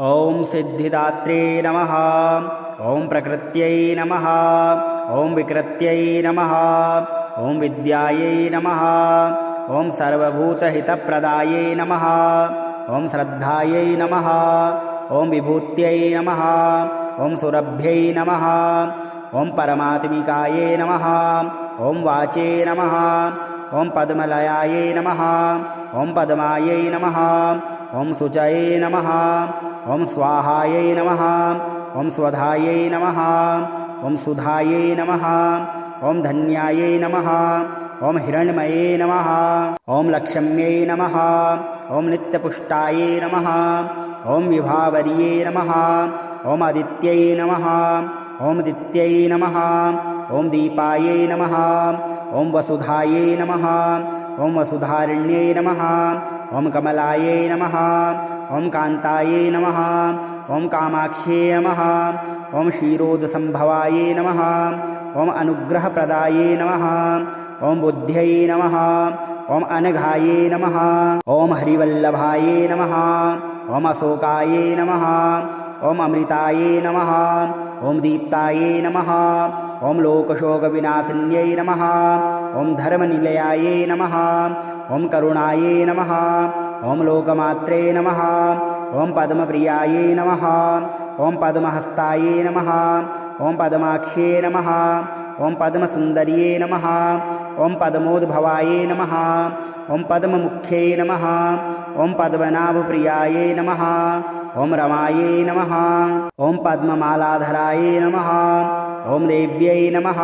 ॐ सिद्धिदात्रे नमः। ॐ प्रकृत्यै नमः। ॐ विकृत्यै नमः। ॐ विद्यायै नमः। ॐ सर्वभूतहितप्रदायै नमः। ॐ श्रद्धायै नमः। ॐ विभूत्यै नमः। ॐ सुरभ्यै नमः। ॐ परमात्मिकायै नमः। ॐ वाचे नमः। ॐ पद्मलयायै नमः। ॐ पद्मायै नमः। ॐ शुचये नमः। ॐ स्वाहायै नमः। ॐ स्वधायै नमः। ॐ सुधायै नमः। ॐ धन्यायै नमः। ॐ हिरण्मये नमः। ॐ लक्ष्म्यै नमः। ॐ नित्यपुष्टायै नमः। ॐ विभावर्ये नमः। ॐ आदित्यै नमः। ॐ दित्यै नमः। ॐ दीपायै नमः। ॐ वसुधायै नमः। ॐ वसुधारण्यै नमः। ॐ कमलायै नमः। ॐ कान्तायै नमः। ॐ कामाक्ष्यै नमः। ॐ क्षीरोदसम्भवायै नमः। ॐ अनुग्रहप्रदायै नमः। ॐ बुद्ध्यै नमः। ॐ अनघायै नमः। ॐ हरिवल्लभायै नमः। ॐ अशोकायै नमः। ॐ अमृतायै नमः। ॐ दीप्तायै नमः। ॐ लोकशोकविनाशिन्यै नमः। ॐ धर्मनिलयायै नमः। ॐ करुणायै नमः। ॐ लोकमात्रे नमः। ॐ पद्मप्रियायै नमः। ॐ पद्महस्तायै नमः। ॐ पद्माक्ष्ये नमः। ॐ पद्मसुन्दर्ये नमः। ॐ पद्मोद्भवायै नमः। ॐ पद्ममुख्यै नमः। ॐ पद्मनाभप्रियायै नमः। ॐ रमायै नमः। ॐ पद्ममालाधरायै नमः। ॐ देव्यै नमः।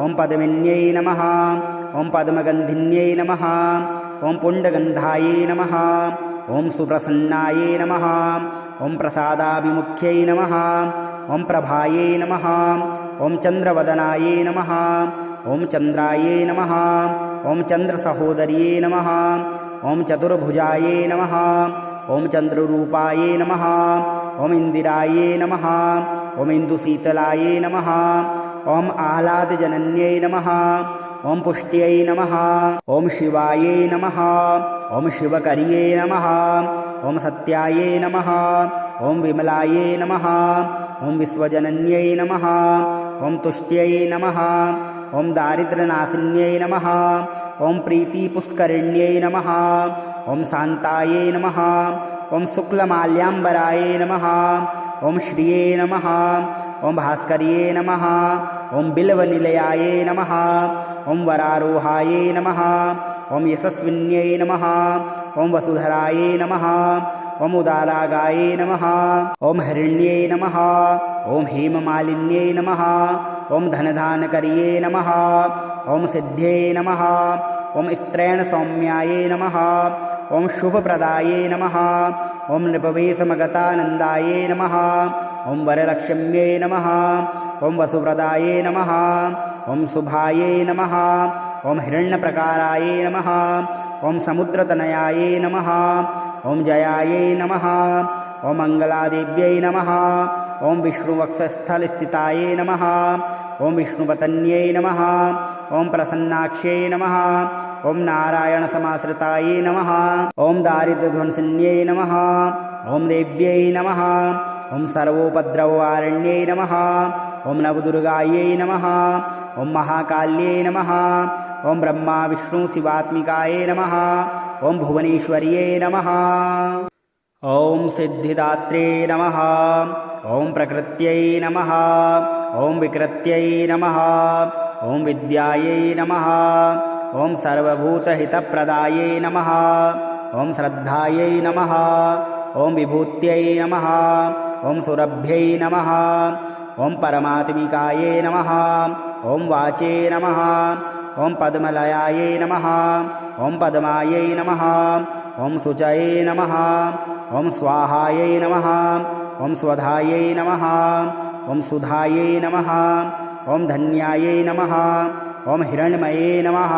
ॐ पद्मिन्यै नमः। ॐ पद्मगन्धिन्यै नमः। ॐ पुण्डगन्धायै नमः। ॐ सुप्रसन्नायै नमः। ॐ प्रसादाभिमुख्यै नमः। ॐ प्रभायै नमः। ॐ चन्द्रवदनायै नमः। ॐ चन्द्रायै नमः। ॐ चन्द्रसहोदर्यै नमः। ॐ चतुर्भुजायै नमः। ॐ चन्द्ररूपायै नमः। ॐ इन्दिरायै नमः। ॐ इन्दुशीतलायै नमः। ॐ आह्लादजनन्यै नमः। ॐ पुष्ट्यै नमः। ॐ शिवायै नमः। ॐ शिवकर्यै नमः। ॐ सत्यायै नमः। ॐ विमलायै नमः। ॐ विश्वजनन्यै नमः। ॐ तुष्ट्यै नमः। ॐ दारिद्र्यनाशिन्यै नमः। ॐ प्रीतिपुष्करिण्यै नमः। ॐ शान्तायै नमः। ॐ शुक्लमाल्याम्बरायै नमः। ॐ श्रिये नमः। ॐ भास्कर्ये नमः। ॐ बिल्वनिलयायै नमः। ॐ वरारोहायै नमः। ॐ यशस्विन्यै नमः। ॐ वसुधरायै नमः। ॐ उदारागायै नमः। ॐ हरिण्यै नमः। ॐ हेममालिन्यै नमः। ॐ धनधानकर्ये नमः। ॐ सिद्ध्यै नमः। ॐ स्त्रैणसौम्यायै नमः। ॐ शुभप्रदायै नमः। ॐ नृपवेशमगतानन्दायै नमः। ॐ वरलक्ष्म्यै नमः। ॐ वसुप्रदायै नमः। ॐ शुभायै नमः। ॐ हिरण्यप्रकारायै नमः। ॐ समुद्रतनयायै नमः। ॐ जयायै नमः। ॐ मङ्गलादेव्यै नमः। ॐ विष्णुवक्षस्थलस्थितायै नमः। ॐ विष्णुपत्न्यै नमः। ॐ प्रसन्नाक्ष्यै नमः। ॐ नारायणसमाश्रितायै नमः। ॐ दारिद्र्यध्वंसिन्यै नमः। ॐ देव्यै नमः। ॐ सर्वोपद्रववारण्यै नमः। ॐ नवदुर्गायै नमः। ॐ महाकाल्यै नमः। ॐ ब्रह्मा विष्णु शिवात्मिकायै नमः। ॐ भुवनेश्वर्यै नमः। ॐ सिद्धिदात्रे नमः। ॐ प्रकृत्यै नमः। ॐ विकृत्यै नमः। ॐ विद्यायै नमः। ॐ सर्वभूतहितप्रदायै नमः। ॐ श्रद्धायै नमः। ॐ विभूत्यै नमः। ॐ सुरभ्यै नमः। ॐ परमात्मिकायै नमः। ॐ वाचे नमः। ॐ पद्मलयायै नमः। ॐ पद्मायै नमः। ॐ शुचये नमः। ॐ स्वाहायै नमः। ॐ स्वधायै नमः। ॐ सुधायै नमः। ॐ धन्यायै नमः। ॐ हिरण्मये नमः।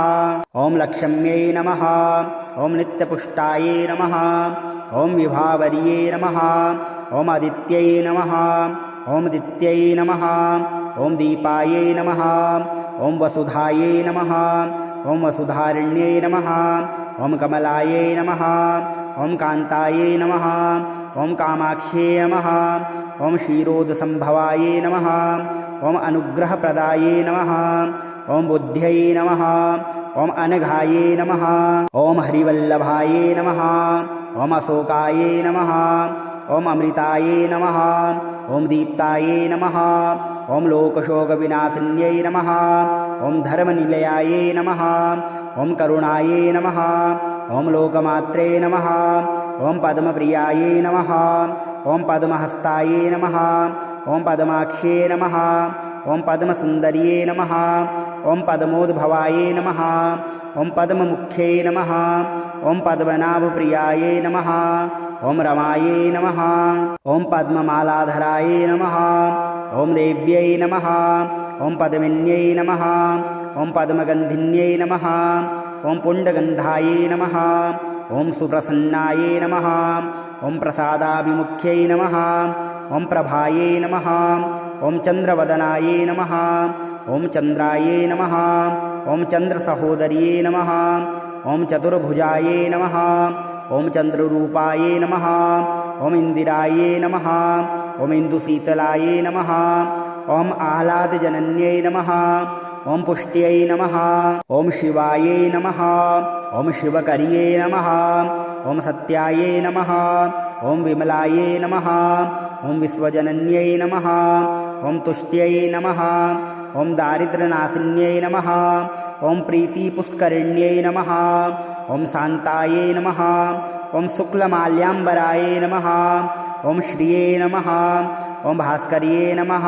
ॐ लक्ष्म्यै नमः। ॐ नित्यपुष्टायै नमः। ॐ विभावर्ये नमः। ॐ आदित्यै नमः। ॐ दित्यै नमः। ॐ दीपायै नमः ॐ वसुधायै नमः ॐ वसुधारण्यै नमः ॐ कमलायै नमः ॐ कान्तायै नमः ॐ कामाक्ष्यै नमः ॐ क्षीरोदसम्भवायै नमः ॐ अनुग्रहप्रदायै नमः ॐ बुद्ध्यै नमः ॐ अनघायै नमः ॐ हरिवल्लभायै नमः ॐ अशोकायै नमः ॐ अमृतायै नमः ॐ दीप्तायै नमः ॐ लोकशोकविनाशिन्यै नमः ॐ धर्मनिलयायै नमः ॐ करुणायै नमः ॐ लोकमात्रे नमः ॐ पद्मप्रियायै नमः ॐ पद्महस्तायै नमः ॐ पद्माक्ष्ये नमः ॐ पद्मसुन्दर्ये नमः ॐ पद्मोद्भवायै नमः ॐ पद्ममुख्यै नमः ॐ पद्मनाभप्रियायै नमः ॐ रमायै नमः ॐ पद्ममालाधरायै नमः ॐ देव्यै नमः ॐ पद्मिन्यै नमः ॐ पद्मगन्धिन्यै नमः ॐ पुण्डगन्धायै नमः ॐ सुप्रसन्नायै नमः ॐ प्रसादाभिमुख्यै नमः ॐ प्रभायै नमः ॐ चन्द्रवदनायै नमः ॐ चन्द्रायै नमः ॐ चन्द्रसहोदर्यै नमः ॐ चतुर्भुजायै नमः ॐ चन्द्ररूपायै नमः ॐ इन्दिरायै नमः ॐ इन्दुशीतलायै नमः ॐ आह्लादजनन्यै नमः ॐ पुष्ट्यै नमः ॐ शिवायै नमः ॐ शिवकर्यै नमः ॐ सत्यायै नमः ॐ विमलायै नमः ॐ विश्वजनन्यै नमः ॐ तुष्ट्यै नमः ॐ दारिद्र्यनाशिन्यै नमः ॐ प्रीतिपुष्करिण्यै नमः ॐ शान्तायै नमः ॐ शुक्लमाल्याम्बरायै नमः ॐ श्रिये नमः ॐ भास्कर्ये नमः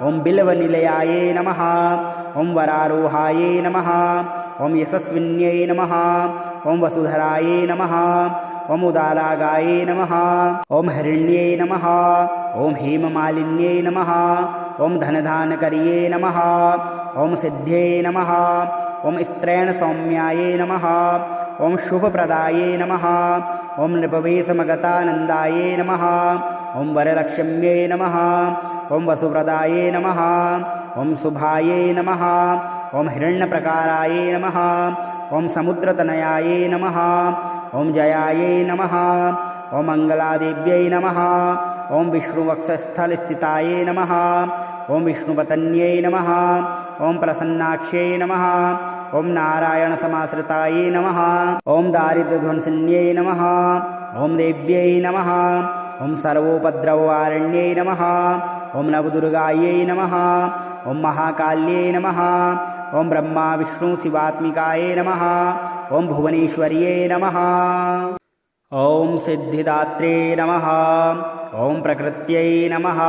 ॐ बिल्वनिलयायै नमः ॐ वरारोहायै नमः ॐ यशस्विन्यै नमः ॐ वसुधरायै नमः ॐ उदारागायै नमः ॐ हरिण्यै नमः ॐ हेममालिन्यै नमः ॐ धनधानकर्ये नमः ॐ सिद्ध्यै नमः ॐ स्त्रैणसौम्यायै नमः ॐ शुभप्रदायै नमः ॐ नृपवेशमगतानन्दायै नमः ॐ वरलक्ष्म्यै नमः ॐ वसुप्रदायै नमः ॐ शुभायै नमः ॐ हिरण्यप्रकारायै नमः ॐ समुद्रतनयायै नमः ॐ जयायै नमः ॐ मङ्गलादेव्यै नमः ॐ विष्णुवक्षस्थलस्थितायै नमः ॐ विष्णुपत्न्यै नमः ॐ प्रसन्नाक्ष्यै नमः ॐ नारायणसमाश्रितायै नमः ॐ दारिद्र्यध्वंसिन्यै नमः ॐ देव्यै नमः ॐ सर्वोपद्रववारण्यै नमः ॐ नवदुर्गायै नमः ॐ महाकाल्यै नमः ॐ ब्रह्मा विष्णु शिवात्मिकायै नमः ॐ भुवनेश्वर्यै नमः ॐ सिद्धिदात्रे नमः ॐ प्रकृत्यै नमः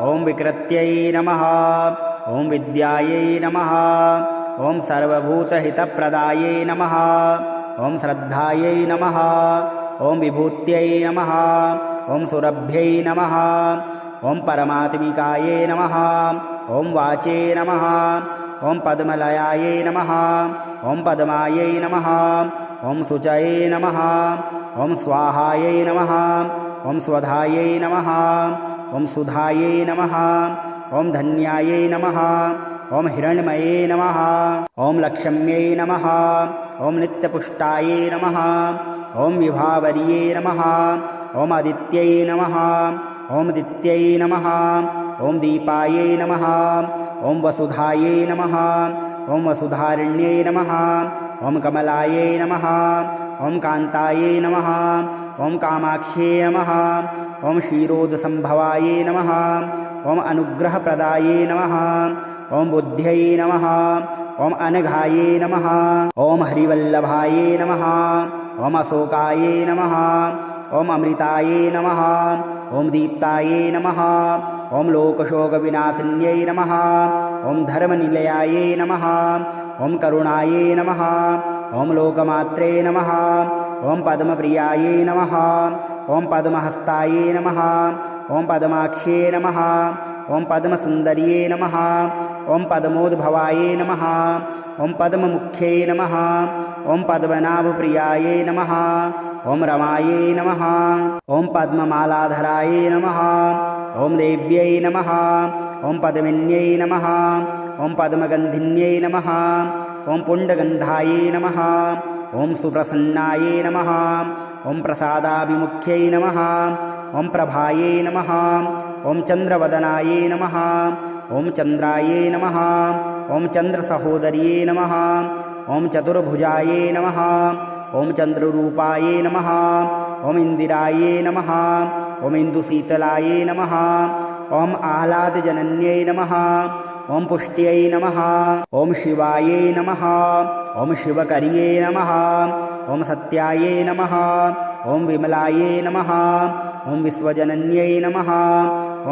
ॐ विकृत्यै नमः ॐ विद्यायै नमः ॐ सर्वभूतहितप्रदायै नमः ॐ श्रद्धायै नमः ॐ विभूत्यै नमः ॐ सुरभ्यै नमः ॐ परमात्मिकायै नमः ॐ वाचे नमः ॐ पद्मलयायै नमः ॐ पद्मायै नमः ॐ शुचये नमः ॐ स्वाहायै नमः ॐ स्वधायै नमः ॐ सुधायै नमः ॐ धन्यायै नमः ॐ हिरण्मये नमः ॐ लक्ष्म्यै नमः ॐ नित्यपुष्टायै नमः ॐ विभावर्ये नमः ॐ आदित्यै नमः ॐ दित्यै नमः ॐ दीपायै नमः ॐ वसुधायै नमः ॐ वसुधारण्यै नमः ॐ कमलायै नमः ॐ कान्तायै नमः ॐ कामाक्ष्ये नमः ॐ क्षीरोदसम्भवायै नमः ॐ अनुग्रहप्रदायै नमः ॐ बुद्ध्यै नमः ॐ अनघायै नमः ॐ हरिवल्लभायै नमः ॐ अशोकायै नमः ॐ अमृतायै नमः ॐ दीप्तायै नमः ॐ लोकशोकविनाशिन्यै नमः ॐ धर्मनिलयायै नमः ॐ करुणायै नमः ॐ लोकमात्रे नमः ॐ पद्मप्रियायै नमः ॐ पद्महस्तायै नमः ॐ पद्माक्ष्ये नमः ॐ पद्मसुन्दर्ये नमः ॐ पद्मोद्भवायै नमः ॐ पद्ममुख्यै नमः ॐ पद्मनाभप्रियायै नमः ॐ रमायै नमः ॐ पद्ममालाधरायै नमः ॐ देव्यै नमः ॐ पद्मिन्यै नमः ॐ पद्मगन्धिन्यै नमः ॐ पुण्डगन्धायै नमः ॐ सुप्रसन्नायै नमः ॐ प्रसादाभिमुख्यै नमः ॐ प्रभायै नमः ॐ चन्द्रवदनायै नमः ॐ चन्द्रायै नमः ॐ चन्द्रसहोदर्यै नमः ॐ चतुर्भुजायै नमः ॐ चन्द्ररूपायै नमः ॐ इन्दिरायै नमः ॐ इन्दुशीतलायै नमः ॐ आह्लादजनन्यै नमः ॐ पुष्ट्यै नमः ॐ शिवायै नमः ॐ शिवकर्यै नमः ॐ सत्यायै नमः ॐ विमलायै नमः ॐ विश्वजनन्यै नमः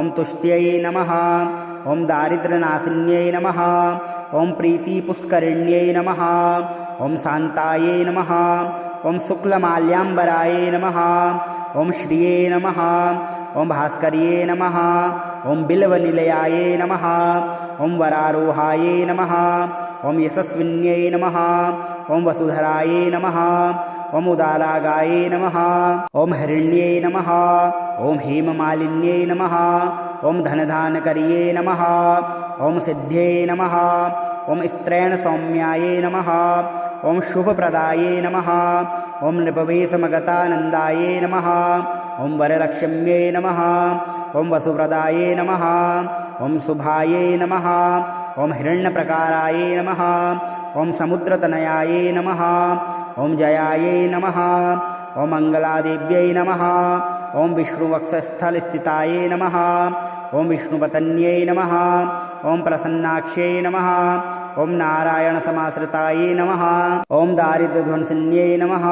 ॐ तुष्ट्यै नमः ॐ दारिद्र्यनाशिन्यै नमः ॐ प्रीतिपुष्करिण्यै नमः ॐ शान्तायै नमः ॐ शुक्लमाल्याम्बरायै नमः ॐ श्रिये नमः ॐ भास्कर्ये नमः ॐ बिल्वनिलयायै नमः ॐ वरारोहायै नमः ॐ यशस्विन्यै नमः ॐ वसुधरायै नमः ॐ उदारागायै नमः ॐ हिरण्यै नमः ॐ हेममालिन्यै नमः ॐ धनधानकर्ये नमः ॐ सिद्ध्यै नमः ॐ स्त्रैणसौम्यायै नमः ॐ शुभप्रदायै नमः ॐ नृपवेशमगतानन्दायै नमः ॐ वरलक्ष्म्यै नमः ॐ वसुप्रदायै नमः ॐ शुभायै नमः ॐ हिरण्यप्रकारायै नमः ॐ समुद्रतनयायै नमः ॐ जयायै नमः ॐ मङ्गलादेव्यै नमः ॐ विष्णुवक्षस्थलस्थितायै नमः ॐ विष्णुपत्न्यै नमः ॐ प्रसन्नाक्ष्यै नमः ॐ नारायणसमाश्रितायै नमः ॐ दारिद्र्यध्वंसिन्यै नमः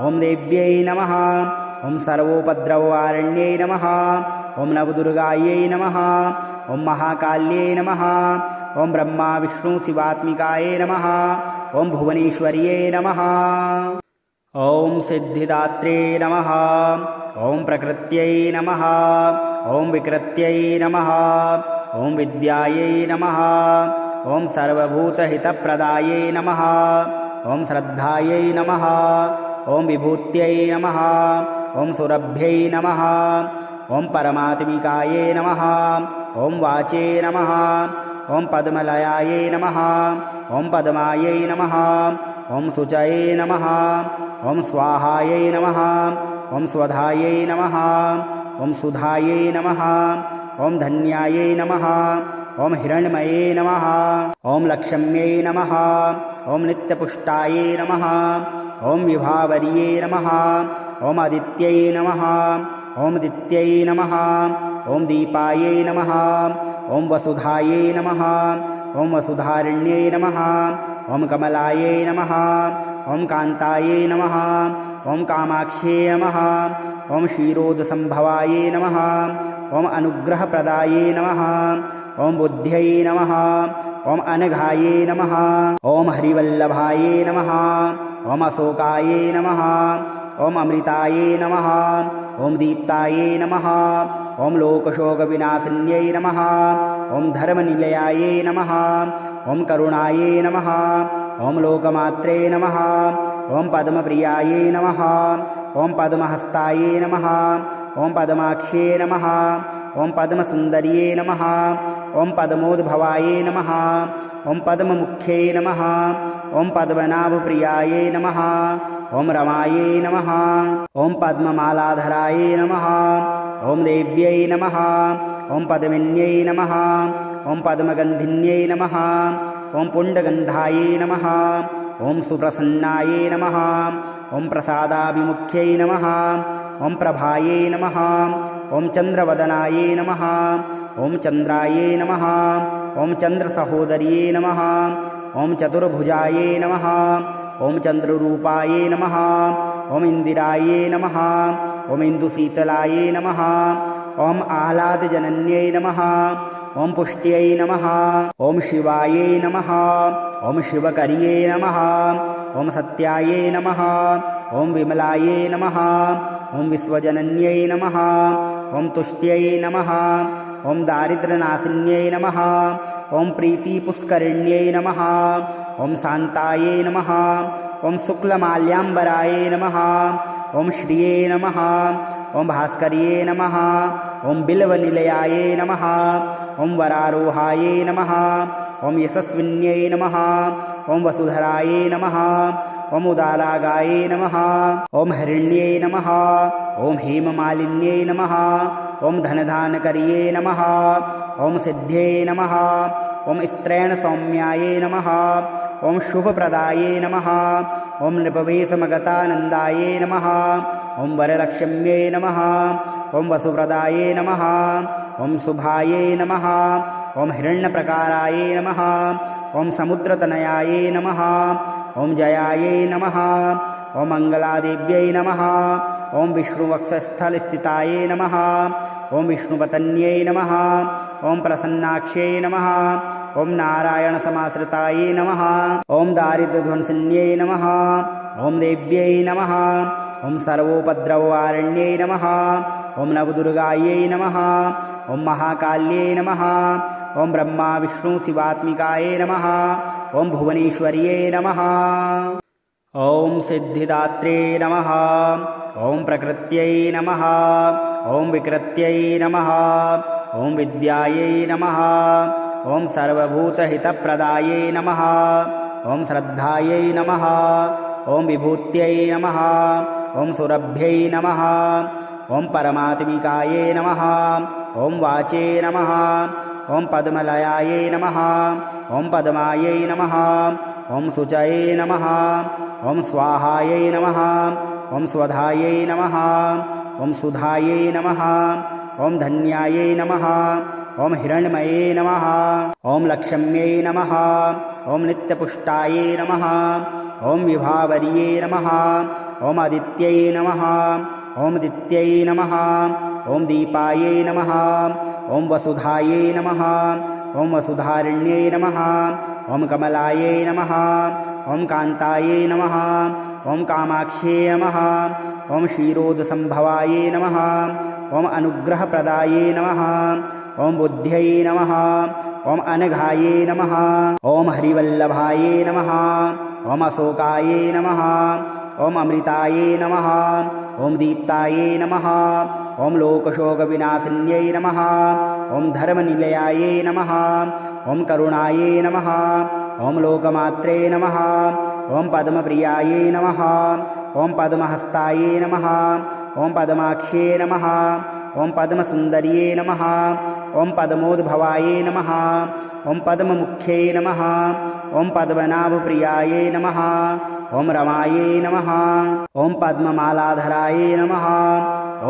ॐ देव्यै नमः ॐ सर्वोपद्रववारण्यै नमः ॐ नवदुर्गायै नमः ॐ महाकाल्यै नमः ॐ ब्रह्मा विष्णु शिवात्मिकायै नमः ॐ भुवनेश्वर्यै नमः ॐ सिद्धिदात्रे नमः ॐ प्रकृत्यै नमः ॐ विकृत्यै नमः ॐ विद्यायै नमः ॐ सर्वभूतहितप्रदायै नमः ॐ श्रद्धायै नमः ॐ विभूत्यै नमः ॐ सुरभ्यै नमः ॐ परमात्मिकायै नमः ॐ वाचे नमः ॐ पद्मलयायै नमः ॐ पद्मायै नमः ॐ शुचये नमः ॐ स्वाहायै नमः ॐ स्वधायै नमः ॐ सुधायै नमः ॐ धन्यायै नमः ॐ हिरण्मये नमः ॐ लक्ष्म्यै नमः ॐ नित्यपुष्टायै नमः ॐ विभावर्ये नमः ॐ आदित्यै नमः ॐ दित्यै नमः ॐ दीपायै नमः ॐ वसुधायै नमः ॐ वसुधारिण्यै नमः ॐ कमलायै नमः ॐ कान्तायै नमः ॐ कामाक्ष्यै नमः ॐ क्षीरोदसम्भवायै नमः ॐ अनुग्रहप्रदायै नमः ॐ बुद्ध्यै नमः ॐ अनघायै नमः ॐ हरिवल्लभायै नमः ॐ अशोकायै नमः ॐ अमृतायै नमः ॐ दीप्तायै नमः ॐ लोकशोकविनाशिन्यै नमः ॐ धर्मनिलयायै नमः ॐ करुणायै नमः ॐ लोकमात्रे नमः ॐ पद्मप्रियायै नमः ॐ पद्महस्तायै नमः ॐ पद्माक्ष्ये नमः ॐ पद्मसुन्दर्ये नमः ॐ पद्मोद्भवायै नमः ॐ पद्ममुख्यै नमः ॐ पद्मनाभप्रियायै नमः ॐ रमायै नमः ॐ पद्ममालाधरायै नमः ॐ देव्यै नमः ॐ पद्मिन्यै नमः ॐ पद्मगन्धिन्यै नमः ॐ पुण्डगन्धायै नमः ॐ सुप्रसन्नायै नमः ॐ प्रसादाभिमुख्यै नमः ॐ प्रभायै नमः ॐ चन्द्रवदनायै नमः ॐ चन्द्रायै नमः ॐ चन्द्रसहोदर्यै नमः ॐ चतुर्भुजायै नमः ॐ चन्द्ररूपायै नमः ॐ इन्दिरायै नमः ॐ इन्दुशीतलायै नमः ॐ आह्लादजनन्यै नमः ॐ पुष्ट्यै नमः ॐ शिवायै नमः ॐ शिवकर्यै नमः ॐ सत्यायै नमः ॐ विमलायै नमः ॐ विश्वजनन्यै नमः ॐ तुष्ट्यै नमः ॐ दारिद्र्यनाशिन्यै नमः ॐ प्रीतिपुष्करिण्यै नमः ॐ शान्तायै नमः ॐ शुक्लमाल्याम्बरायै नमः ॐ श्रिये नमः ॐ भास्कर्ये नमः ॐ बिल्वनिलयायै नमः ॐ वरारोहायै नमः ॐ यशस्विन्यै नमः ॐ वसुधरायै नमः ॐ उदारागायै नमः ॐ हरिण्यै नमः ॐ हेममालिन्यै नमः ॐ धनधानकर्ये नमः ॐ सिद्ध्यै नमः ॐ स्त्रैणसौम्यायै नमः ॐ शुभप्रदायै नमः ॐ नृपवेशमगतानन्दायै नमः ॐ वरलक्ष्म्यै नमः ॐ वसुप्रदायै नमः ॐ शुभायै नमः ॐ हिरण्यप्रकारायै नमः ॐ समुद्रतनयायै नमः ॐ जयायै नमः ॐ मङ्गलादेव्यै नमः ॐ विष्णुवक्षस्थलस्थितायै नमः ॐ विष्णुपत्न्यै नमः ॐ प्रसन्नाक्ष्यै नमः ॐ नारायणसमाश्रितायै नमः ॐ दारिद्र्यध्वंसिन्यै नमः ॐ देव्यै नमः ॐ सर्वोपद्रववारिण्यै नमः ॐ नवदुर्गायै नमः ॐ महाकाल्यै नमः ॐ ब्रह्मा विष्णु शिवात्मिकायै नमः ॐ भुवनेश्वर्यै नमः ॐ सिद्धिदात्रे नमः ॐ प्रकृत्यै नमः ॐ विकृत्यै नमः ॐ विद्यायै नमः ॐ सर्वभूतहितप्रदायै नमः ॐ श्रद्धायै नमः ॐ विभूत्यै नमः ॐ सुरभ्यै नमः ॐ परमात्मिकायै नमः ॐ वाचे नमः ॐ पद्मलयायै नमः ॐ पद्मायै नमः ॐ शुचये नमः ॐ स्वाहायै नमः ॐ स्वधायै नमः ॐ सुधायै नमः ॐ धन्यायै नमः ॐ हिरण्मये नमः ॐ लक्ष्म्यै नमः ॐ नित्यपुष्टायै नमः ॐ विभावर्ये नमः ॐ आदित्यै नमः ॐ दित्यै नमः ॐ दीपायै नमः ॐ वसुधायै नमः ॐ वसुधारिण्यै नमः ॐ कमलायै नमः ॐ कान्तायै नमः ॐ कामाक्ष्यै नमः ॐ क्षीरोदसम्भवायै नमः ॐ अनुग्रहप्रदायै नमः ॐ बुद्ध्यै नमः ॐ अनघायै नमः ॐ हरिवल्लभायै नमः ॐ अशोकायै नमः ॐ अमृतायै नमः ॐ दीप्तायै नमः ॐ लोकशोकविनाशिन्यै नमः ॐ धर्मनिलयायै नमः ॐ करुणायै नमः ॐ लोकमात्रे नमः ॐ पद्मप्रियायै नमः ॐ पद्महस्तायै नमः ॐ पद्माक्ष्ये नमः ॐ पद्मसुन्दर्ये नमः ॐ पद्मोद्भवायै नमः ॐ पद्ममुख्यै नमः ॐ पद्मनाभप्रियायै नमः ॐ रमायै नमः ॐ पद्ममालाधरायै नमः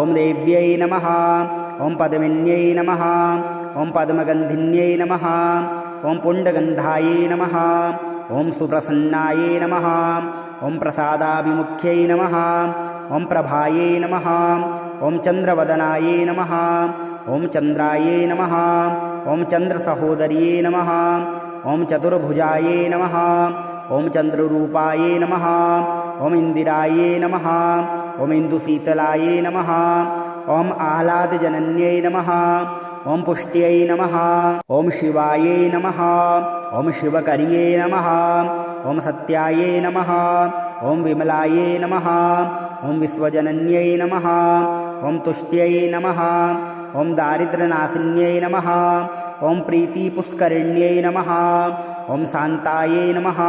ॐ देव्यै नमः ॐ पद्मिन्यै नमः ॐ पद्मगन्धिन्यै नमः ॐ पुण्डगन्धायै नमः ॐ सुप्रसन्नायै नमः ॐ प्रसादाभिमुख्यै नमः ॐ प्रभायै नमः ॐ चन्द्रवदनायै नमः ॐ चन्द्रायै नमः ॐ चन्द्रसहोदर्यै नमः ॐ चतुर्भुजायै नमः ॐ चन्द्ररूपायै नमः ॐ इन्दिरायै नमः ॐ इन्दुशीतलायै नमः ॐ आह्लादजनन्यै नमः ॐ पुष्ट्यै नमः ॐ शिवायै नमः ॐ शिवकर्यै नमः ॐ सत्यायै नमः ॐ विमलायै नमः ॐ विश्वजनन्यै नमः ॐ तुष्ट्यै नमः ॐ दारिद्र्यनाशिन्यै नमः ॐ प्रीतिपुष्करिण्यै नमः ॐ शान्तायै नमः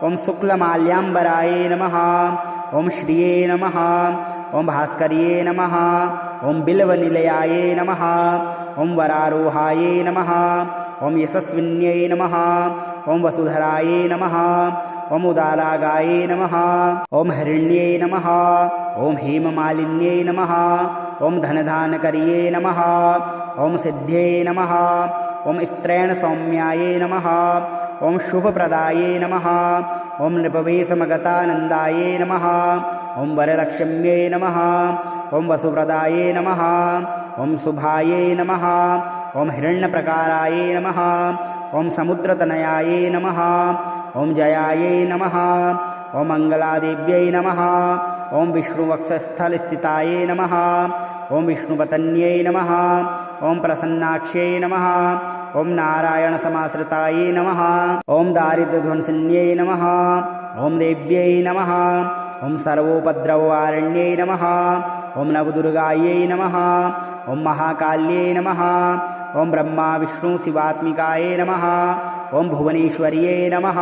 ॐ शुक्लमाल्याम्बरायै नमः ॐ श्रिये नमः ॐ भास्कर्ये नमः ॐ बिल्वनिलयायै नमः ॐ वरारोहायै नमः ॐ यशस्विन्यै नमः ॐ वसुधरायै नमः ॐ उदारागायै नमः ॐ हरिण्यै नमः ॐ हेममालिन्यै नमः ॐ धनधानकर्ये नमः ॐ सिद्ध्यै नमः ॐ स्त्रैणसौम्यायै नमः ॐ शुभप्रदायै नमः ॐ नृपवेशमगतानन्दायै नमः ॐ वरलक्ष्म्यै नमः ॐ वसुप्रदायै नमः ॐ शुभायै नमः ॐ हिरण्यप्रकारायै नमः ॐ समुद्रतनयायै नमः ॐ जयायै नमः ॐ मङ्गलादेव्यै नमः ॐ विष्णुवक्षस्थलस्थितायै नमः ॐ विष्णुपत्न्यै नमः ॐ प्रसन्नाक्ष्यै नमः ॐ नारायणसमाश्रितायै नमः ॐ दारिद्र्यध्वंसिन्यै नमः ॐ देव्यै नमः ॐ सर्वोपद्रववारण्यै नमः ॐ नवदुर्गायै नमः ॐ महाकाल्यै नमः ॐ ब्रह्मा विष्णु शिवात्मिकायै नमः ॐ भुवनेश्वर्यै नमः।